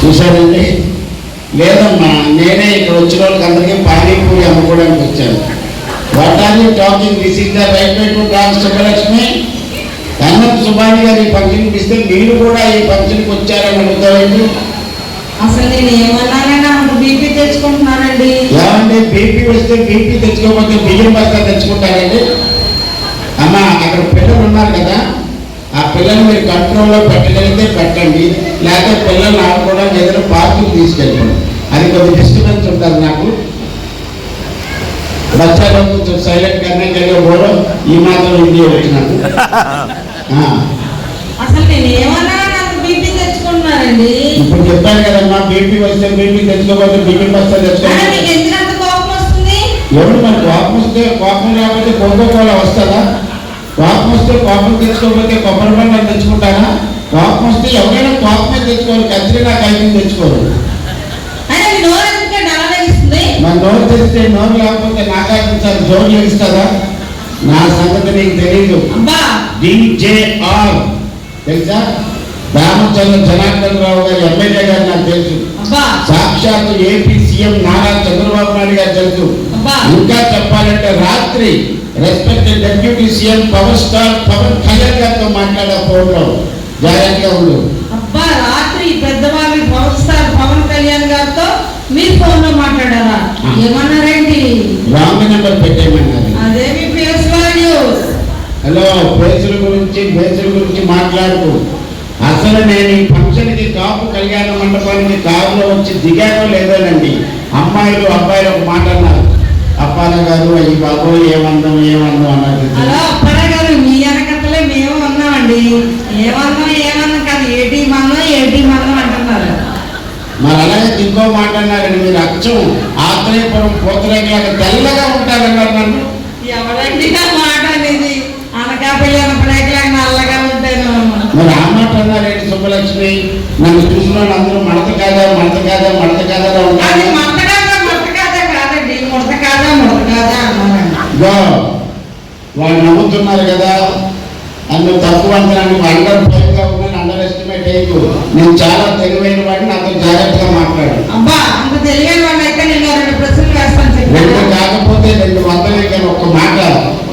చూశారండి? లేదమ్మా, నేనే ఇక్కడ వచ్చిన వాళ్ళకి అందరికీ పానీపూరి అమ్ముకోవడానికి వచ్చాను. What are you talking? This is the right way to talk Subbalakshmi. Kannam Subbani garu ఈ ఫంక్షన్కి ఇస్తే మీరు కూడా ఈ ఫంక్షన్కి వచ్చారని అడుగుతారండి. అసలు నేను ఏమన్నానైనా బీపీ తెచ్చుకుంటున్నానండి. ఏమండి, బీపీ వస్తే బీపీ తెచ్చుకోకపోతే బియ్యం బస్తా తెచ్చుకుంటారండి? అమ్మా, అక్కడ పిల్లలు ఉన్నారు కదా, ఆ పిల్లలు మీరు కంట్రోల్లో పెట్టగలిగితే పెట్టండి, లేకపోతే పిల్లల్ని ఆడుకోవడానికి ఏదైనా పార్కుకి తీసుకెళ్ళండి. అది కొద్ది డిస్టర్బెన్స్ ఉంటుంది నాకు. బచ్చాలో కొంచెం సైలెంట్ కన్నా కలిగే బోరో ఈ మాత్రం ఇండియా వచ్చినాను. అసలు నేను ఏమన్నా బీపీ తెచ్చుకుంటున్నానండి. ఇప్పుడు చెప్పాను కదమ్మా, బీపీ వస్తే బీపీ తెచ్చుకోకపోతే బియ్యం బస్తా తెచ్చుకోవాలి. ఎందుకంత కోపం వస్తుంది? ఎవరు మరి కోపం వస్తే కోపం లేకపోతే కోకోకోలా వస్తుందా? కోపం వస్తే కోపం తెచ్చుకోకపోతే కొబ్బరి బండాలు తెచ్చుకుంటారా? కోపం వస్తే ఎవరైనా కోపమే తెచ్చుకోవాలి, కత్తిరినా కలిపి తెచ్చుకోరు. మన నోరు తెస్తే నోరు లేకపోతే నాగార్జున జోరు లెగిస్తుందా? నా సంగతి నీకు తెలియదు. DJR తెలుసా? రామచంద్ర జనార్దన్ రావు గారు ఎమ్మెల్యే గారు నాకు తెలుసు. సాక్షాత్ ఏపీ సీఎం నారా చంద్రబాబు నాయుడు గారు తెలుసు. ఇంకా చెప్పాలంటే రాత్రి respected deputy CM power star Pawan Kalyan గారితో మాట్లాడే ఫోన్ లో జాగ్రత్తగా ఉండు. రాత్రి పెద్దవాళ్ళి పవర్ స్టార్ పవన్ కళ్యాణ్ గారితో మీరు ఫోన్ లో మాట్లాడారా? ఏమన్నారేంటి? రాంగ్ నెంబర్ పెట్టేయమన్నారు. అదేమి ఫేస్ వాల్యూ. హలో, బేసుల గురించి మాట్లాడుతూ అసలు నేను ఈ ఫంక్షన్కి కాపు కళ్యాణ మండపానికి కారులో వచ్చి దిగానో లేదోనండి. అమ్మాయిలు అబ్బాయిలు ఒక మాట అన్నారు, అప్పారావు గారు అయ్యి బాబు ఏమన్నాం అన్నారు. హలో అప్పారావు గారు, మీ వెనకట్లే మేము ఉన్నామండి. ఏమన్నా కాదు, ఏటీ మనం అంటున్నారు. మరి అలాగే ఇంకో మాట అన్నారండి, మీరు అచ్చం ఆత్రేయపురం పోతరేగలాగా తెల్లగా ఉంటారన్నారు నన్ను. ఎవరండి ఆ మాట అనేది? అనకాపల్లి అనపడేకలాగా నల్లగా ఉంటాను. మరి ఆ మాట అన్నారేంటి సుబ్బలక్ష్మి? నన్ను చూసిన వాళ్ళు అందరూ మడత కాదా ఉంటారు. వాళ్ళు నమ్ముతున్నారు కదా, నన్ను తక్కువ అంటున్నాను. అండర్ ఫైవ్గా ఉన్నాను, అండర్ ఎస్టిమేట్ అయ్యకు. నేను చాలా తెలివైన వాడిని, నాతో జాగ్రత్తగా మాట్లాడు. అబ్బా, అంత తెలివైన వాళ్ళు అయితే నేను 2 ప్రశ్నలు వేస్తాను. 2 కాకపోతే 200 కానీ ఒక్క మాట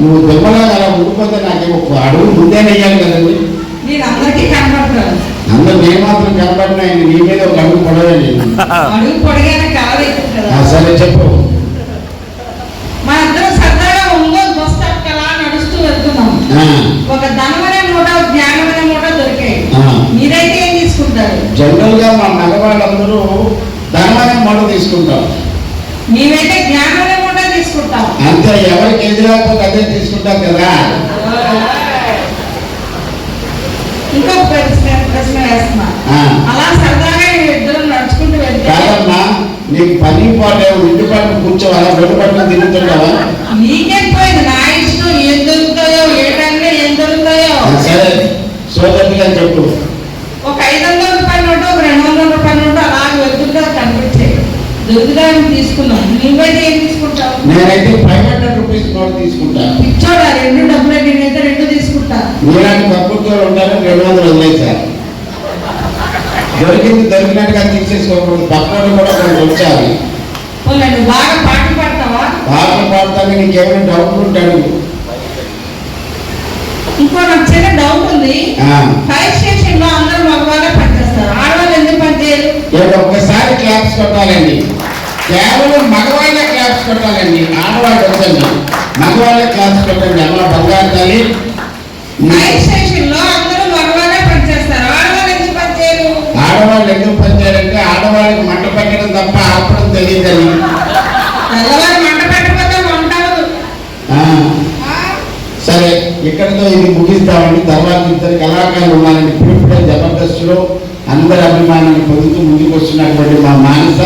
నువ్వు దెబ్బలా అలా ఉండిపోతే నాకే ఒక అడుగు ముందే నెయ్యాలి కదండి. నేను అందరికీ కనబడతాను. అందరు నేను మాత్రం కనబడినా నీ మీద ఒక అడుగు పొడవే. అడుగు పొడిగానే కావాలి కదా. సరే చెప్పు. మనందరం సరదాగా ఒంగోలు బస్ స్టాప్ అలా నడుస్తూ వెళ్తున్నాం. ఒక ధనమనే మూట, జ్ఞానమనే మూట దొరికాయి. మీరైతే ఏం తీసుకుంటారు? జనరల్ గా మా మగవాళ్ళందరూ ధనమనే మూట తీసుకుంటాం. మేమైతే జ్ఞానమనే మూట తీసుకుంటాం. అంతే, ఎవరికి ఎదురాకపోతే అదే తీసుకుంటాం కదా. ఇంకో ప్రశ్న వేస్తున్నా. అలా సరదాగా ఇద్దరు నడుచుకుంటూ వెళ్తే కాదమ్మా, నీకు పని పాటు ఇంటి పట్ల కూర్చోవాలా, బెడ్ పట్ల తిరుగుతుంటావా? నీకేం పోయింది, నా ఇష్టం. ఏం దొరుకుతాయో, ఏ టైంలో ఏం దొరుకుతాయో. సరే సోదరుగా చెప్పు. ఒక 500 రూపాయల నోటు, ఒక 200 రూపాయల నోటు అలా వెళ్తుంటే కనిపించాయి. దొరుకుతాయని తీసుకున్నాం. నువ్వైతే ఏం తీసుకుంటావు? నేనైతే 500 రూపీస్ నోట్ తీసుకుంటా. పిచ్చోడా, 2 డబ్బులు నేనైతే 2 తీసుకుంటా. మీలాంటి తక్కువ ఉంటారు, 200 వదిలేసారు. దొరికినట్టుగా తీసేసుకోకూడదు, పక్కన కూడా కొంచెం వచ్చాలి. నువ్వు బాగా పాటలు పాడతావా? పాటలు పాడతాను. నీకేమైనా డౌట్ ఉంటాడు? ఇంకో నాకు చిన్న డౌట్ ఉంది. ఫైర్ స్టేషన్ లో అందరూ మగవాళ్ళే పనిచేస్తారు, ఆడవాళ్ళు ఎందుకు పనిచేయరు? ఒక్కసారి క్లాప్స్ కొట్టాలండి. కేవలం మగవాళ్ళే క్లాప్స్ కొట్టాలండి, ఆడవాళ్ళు వచ్చండి. మగవాళ్ళే క్లాప్స్ కొట్టండి. అమ్మ బంగారు తల్లి. ఫైర్ స్టేషన్ లో అందరూ మగవాళ్ళే పనిచేస్తారు, ఆడవాళ్ళు ఎందుకు పనిచేయరు? ఆడవాళ్ళు ఎందుకు పనిచేయాలంటే ఆడవాళ్ళకి మంట పెట్టడం తప్ప ఆపడం తెలియదని. మగవాళ్ళు మంట పెట్టకపోతే వంటలు. సరే, ఇక్కడితో ఇది ముగిస్తామండి. తర్వాత 2 కళాకారులు ఉన్నారండి. ఇప్పుడిప్పుడే జబర్దస్త్లో అందరి అభిమానాన్ని పొందుతూ ముందుకు వస్తున్నటువంటి మా మానస